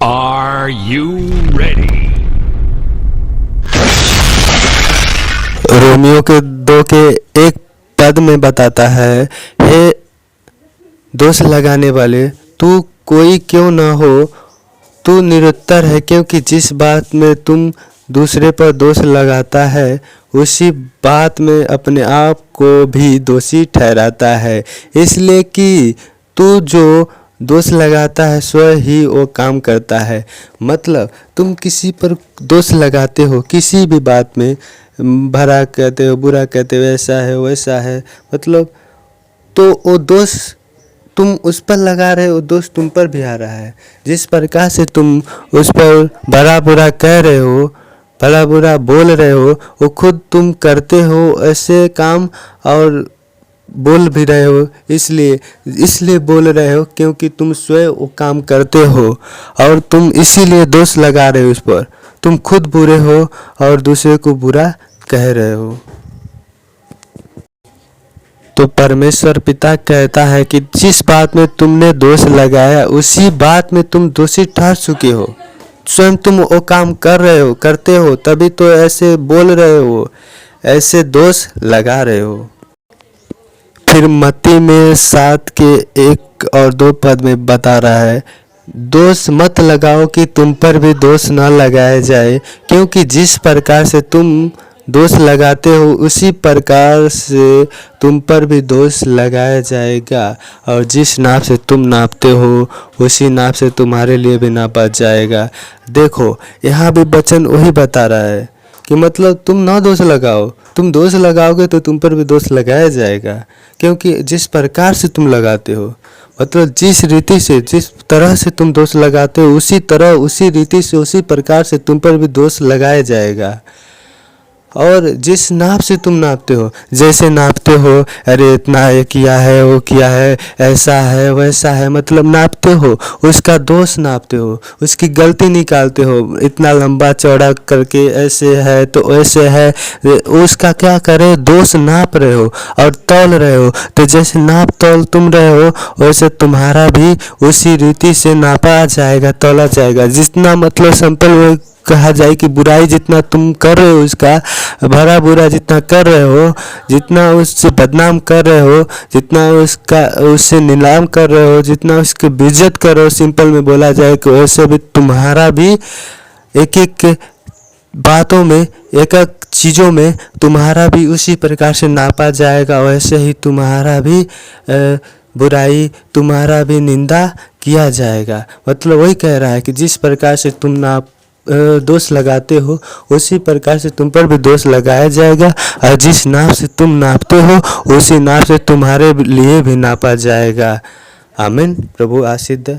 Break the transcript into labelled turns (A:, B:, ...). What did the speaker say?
A: Are you ready?
B: Romeo के 2 के 1 पद में बताता है, हे दोष लगाने वाले, तू कोई क्यों न हो, तू निरुत्तर है, क्योंकि जिस बात में तुम दूसरे पर दोष लगाता है उसी बात में अपने आप को भी दोषी ठहराता है, इसलिए कि तू जो दोष लगाता है स्वयं ही वो काम करता है। मतलब तुम किसी पर दोष लगाते हो, किसी भी बात में भला कहते हो, बुरा कहते हो, ऐसा है वैसा है, मतलब तो वो दोष तुम उस पर लगा रहे हो, दोष तुम पर भी आ रहा है। जिस प्रकार से तुम उस पर भला बुरा कह रहे हो, भला बुरा बोल रहे हो, वो खुद तुम करते हो ऐसे काम और बोल भी रहे हो, इसलिए बोल रहे हो क्योंकि तुम स्वयं वो काम करते हो और तुम इसीलिए दोष लगा रहे हो उस पर। तुम खुद बुरे हो और दूसरे को बुरा कह रहे हो। तो परमेश्वर पिता कहता है कि जिस बात में तुमने दोष लगाया उसी बात में तुम दोषी ठहर चुके हो। स्वयं तुम वो काम कर रहे हो, करते हो, तभी तो ऐसे बोल रहे हो, ऐसे दोष लगा रहे हो। फिर मत्ती में 7 के 1 और 2 पद में बता रहा है, दोष मत लगाओ कि तुम पर भी दोष न लगाया जाए, क्योंकि जिस प्रकार से तुम दोष लगाते हो उसी प्रकार से तुम पर भी दोष लगाया जाएगा, और जिस नाप से तुम नापते हो उसी नाप से तुम्हारे लिए भी नापा जाएगा। देखो यहाँ भी वचन वही बता रहा है कि मतलब तुम ना दोष लगाओ, तुम दोष लगाओगे तो तुम पर भी दोष लगाया जाएगा, क्योंकि जिस प्रकार से तुम लगाते हो, मतलब जिस रीति से, जिस तरह से तुम दोष लगाते हो उसी तरह, उसी रीति से, उसी प्रकार से तुम पर भी दोष लगाया जाएगा। और जिस नाप से तुम नापते हो, जैसे नापते हो, अरे इतना ये किया है, वो किया है, ऐसा है वैसा है, मतलब नापते हो, उसका दोष नापते हो, उसकी गलती निकालते हो, इतना लंबा चौड़ा करके ऐसे है तो ऐसे है, उसका क्या करे, दोष नाप रहे हो और तौल रहे हो। तो जैसे नाप तौल तुम रहे हो वैसे तुम्हारा भी उसी रीति से नापा जाएगा, तौला जाएगा। जितना मतलब सिंपल कहा जाए कि बुराई जितना तुम कर रहे हो, उसका भला बुरा जितना कर रहे हो, जितना उससे बदनाम कर रहे हो, जितना उससे नीलाम कर रहे हो, जितना उसकी बेइज्जत कर रहे हो, सिंपल में बोला जाए कि वैसे भी तुम्हारा भी एक एक बातों में, एक एक चीज़ों में तुम्हारा भी उसी प्रकार से नापा जाएगा। वैसे ही तुम्हारा भी बुराई, तुम्हारा भी निंदा किया जाएगा। मतलब वही कह रहा है कि जिस प्रकार से तुम दोष लगाते हो उसी प्रकार से तुम पर भी दोष लगाया जाएगा, और जिस नाप से तुम नापते हो उसी नाप से तुम्हारे लिए भी नापा जाएगा। आमीन। प्रभु आशीष दे।